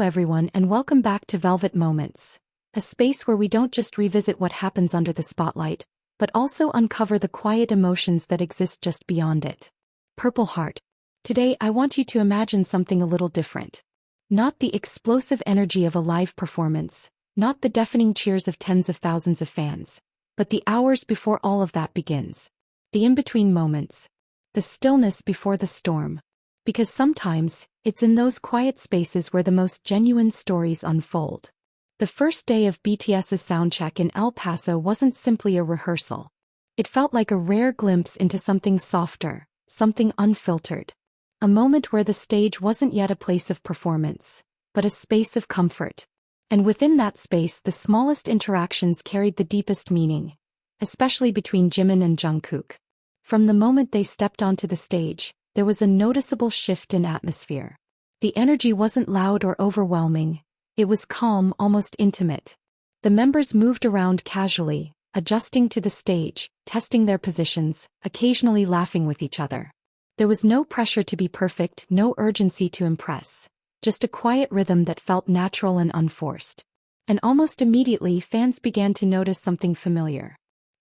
everyone, and welcome back to Velvet Moments, a space where we don't just revisit what happens under the spotlight, but also uncover the quiet emotions that exist just beyond it. Purple Heart. Today I want you to imagine something a little different. Not the explosive energy of a live performance, not the deafening cheers of tens of thousands of fans, but the hours before all of that begins. The in-between moments. The stillness before the storm. Because sometimes, it's in those quiet spaces where the most genuine stories unfold. The first day of BTS's Soundcheck in El Paso wasn't simply a rehearsal. It felt like a rare glimpse into something softer, something unfiltered. A moment where the stage wasn't yet a place of performance, but a space of comfort. And within that space, the smallest interactions carried the deepest meaning, especially between Jimin and Jungkook. From the moment they stepped onto the stage, there was a noticeable shift in atmosphere. The energy wasn't loud or overwhelming, it was calm, almost intimate. The members moved around casually, adjusting to the stage, testing their positions, occasionally laughing with each other. There was no pressure to be perfect, no urgency to impress, just a quiet rhythm that felt natural and unforced. And almost immediately fans began to notice something familiar.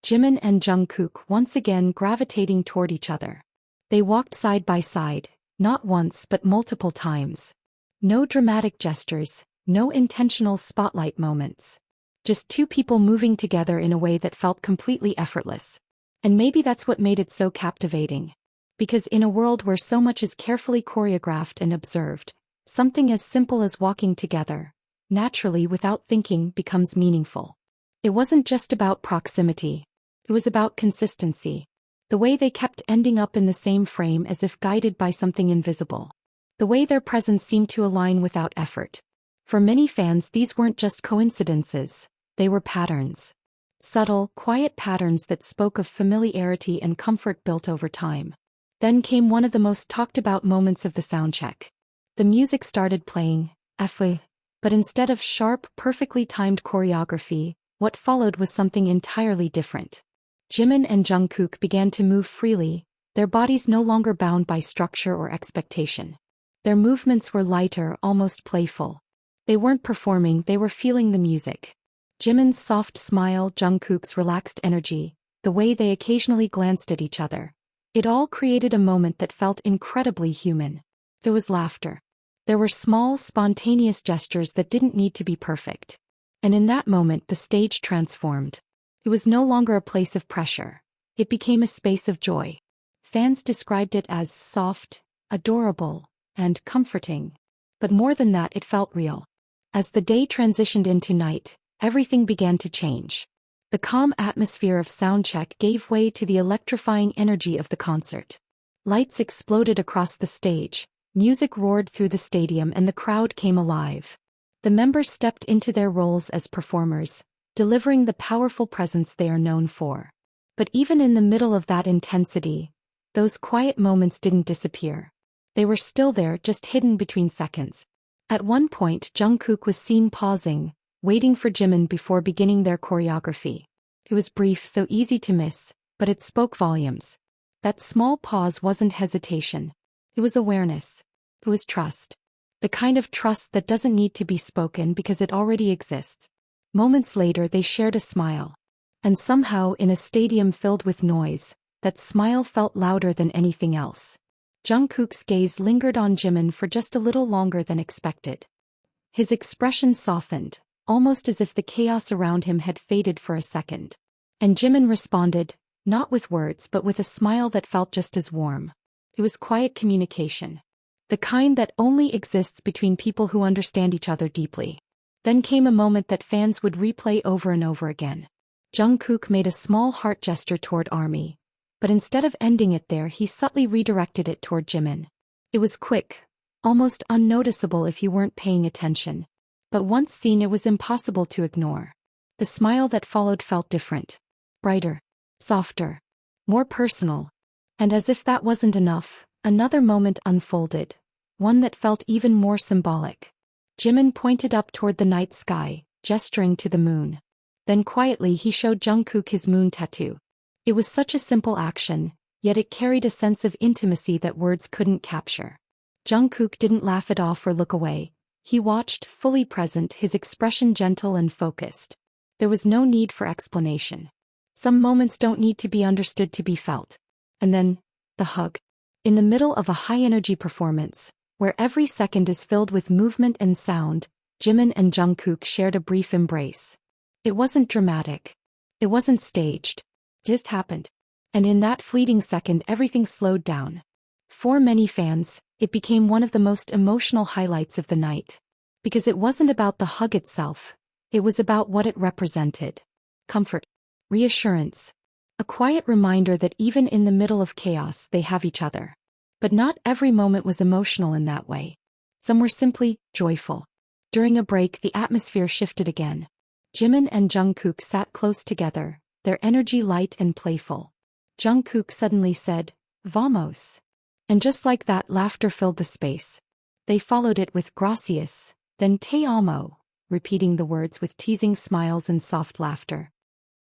Jimin and Jungkook once again gravitating toward each other. They walked side by side, not once but multiple times. No dramatic gestures, no intentional spotlight moments. Just two people moving together in a way that felt completely effortless. And maybe that's what made it so captivating. Because in a world where so much is carefully choreographed and observed, something as simple as walking together, naturally without thinking, becomes meaningful. It wasn't just about proximity. It was about consistency. The way they kept ending up in the same frame as if guided by something invisible. The way their presence seemed to align without effort. For many fans, these weren't just coincidences, they were patterns. Subtle, quiet patterns that spoke of familiarity and comfort built over time. Then came one of the most talked about moments of the soundcheck. The music started playing, but instead of sharp, perfectly timed choreography, what followed was something entirely different. Jimin and Jungkook began to move freely, their bodies no longer bound by structure or expectation. Their movements were lighter, almost playful. They weren't performing, they were feeling the music. Jimin's soft smile, Jungkook's relaxed energy, the way they occasionally glanced at each other. It all created a moment that felt incredibly human. There was laughter. There were small, spontaneous gestures that didn't need to be perfect. And in that moment the stage transformed. It was no longer a place of pressure. It became a space of joy. Fans described it as soft, adorable, and comforting. But more than that, it felt real. As the day transitioned into night, everything began to change. The calm atmosphere of Soundcheck gave way to the electrifying energy of the concert. Lights exploded across the stage, music roared through the stadium, and the crowd came alive. The members stepped into their roles as performers, delivering the powerful presence they are known for. But even in the middle of that intensity, those quiet moments didn't disappear. They were still there, just hidden between seconds. At one point, Jungkook was seen pausing, waiting for Jimin before beginning their choreography. It was brief, so easy to miss, but it spoke volumes. That small pause wasn't hesitation. It was awareness. It was trust. The kind of trust that doesn't need to be spoken because it already exists. Moments later they shared a smile. And somehow, in a stadium filled with noise, that smile felt louder than anything else. Jungkook's gaze lingered on Jimin for just a little longer than expected. His expression softened, almost as if the chaos around him had faded for a second. And Jimin responded, not with words but with a smile that felt just as warm. It was quiet communication. The kind that only exists between people who understand each other deeply. Then came a moment that fans would replay over and over again. Jungkook made a small heart gesture toward ARMY, but instead of ending it there, he subtly redirected it toward Jimin. It was quick, almost unnoticeable if you weren't paying attention. But once seen, it was impossible to ignore. The smile that followed felt different. Brighter, softer, more personal. And as if that wasn't enough, another moment unfolded, one that felt even more symbolic. Jimin pointed up toward the night sky, gesturing to the moon. Then quietly he showed Jungkook his moon tattoo. It was such a simple action, yet it carried a sense of intimacy that words couldn't capture. Jungkook didn't laugh it off or look away. He watched, fully present, his expression gentle and focused. There was no need for explanation. Some moments don't need to be understood to be felt. And then, the hug. In the middle of a high-energy performance, where every second is filled with movement and sound, Jimin and Jungkook shared a brief embrace. It wasn't dramatic. It wasn't staged. It just happened. And in that fleeting second, everything slowed down. For many fans, it became one of the most emotional highlights of the night. Because it wasn't about the hug itself. It was about what it represented. Comfort. Reassurance. A quiet reminder that even in the middle of chaos they have each other. But not every moment was emotional in that way. Some were simply joyful. During a break, the atmosphere shifted again. Jimin and Jungkook sat close together, their energy light and playful. Jungkook suddenly said, "Vamos." And just like that, laughter filled the space. They followed it with "Gracias," then "Te amo," repeating the words with teasing smiles and soft laughter.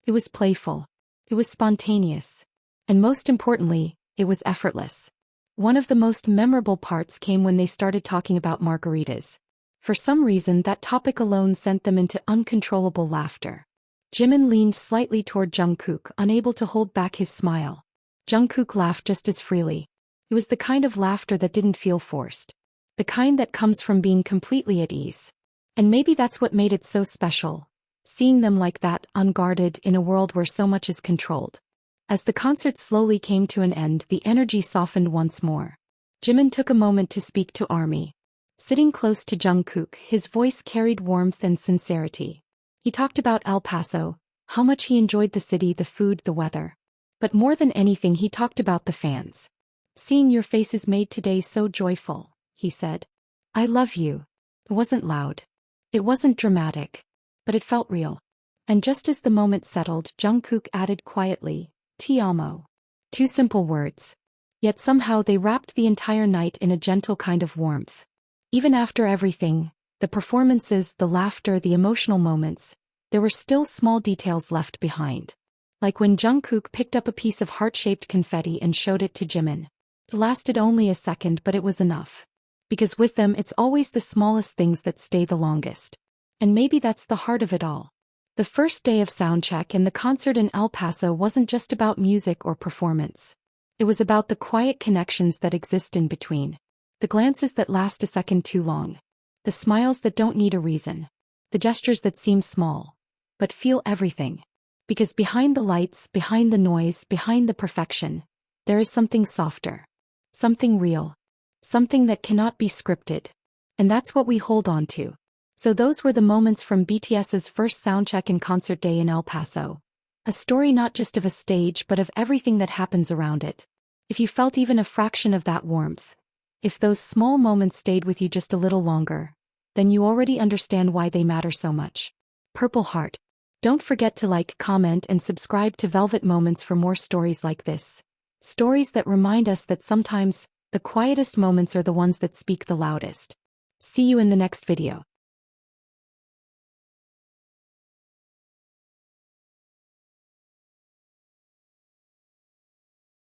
It was playful. It was spontaneous. And most importantly, it was effortless. One of the most memorable parts came when they started talking about margaritas. For some reason, that topic alone sent them into uncontrollable laughter. Jimin leaned slightly toward Jungkook, unable to hold back his smile. Jungkook laughed just as freely. It was the kind of laughter that didn't feel forced. The kind that comes from being completely at ease. And maybe that's what made it so special. Seeing them like that, unguarded, in a world where so much is controlled. As the concert slowly came to an end, the energy softened once more. Jimin took a moment to speak to ARMY. Sitting close to Jungkook, his voice carried warmth and sincerity. He talked about El Paso, how much he enjoyed the city, the food, the weather. But more than anything, he talked about the fans. "Seeing your faces made today so joyful," he said. "I love you." It wasn't loud. It wasn't dramatic. But it felt real. And just as the moment settled, Jungkook added quietly, "Te amo." 2 simple words. Yet somehow they wrapped the entire night in a gentle kind of warmth. Even after everything, the performances, the laughter, the emotional moments, there were still small details left behind. Like when Jungkook picked up a piece of heart-shaped confetti and showed it to Jimin. It lasted only a second, but it was enough. Because with them, it's always the smallest things that stay the longest. And maybe that's the heart of it all. The first day of Soundcheck and the concert in El Paso wasn't just about music or performance. It was about the quiet connections that exist in between. The glances that last a second too long. The smiles that don't need a reason. The gestures that seem small, but feel everything. Because behind the lights, behind the noise, behind the perfection, there is something softer. Something real. Something that cannot be scripted. And that's what we hold on to. So those were the moments from BTS's first Soundcheck and concert day in El Paso. A story not just of a stage but of everything that happens around it. If you felt even a fraction of that warmth, if those small moments stayed with you just a little longer, then you already understand why they matter so much. Purple Heart. Don't forget to like, comment, and subscribe to Velvet Moments for more stories like this. Stories that remind us that sometimes, the quietest moments are the ones that speak the loudest. See you in the next video.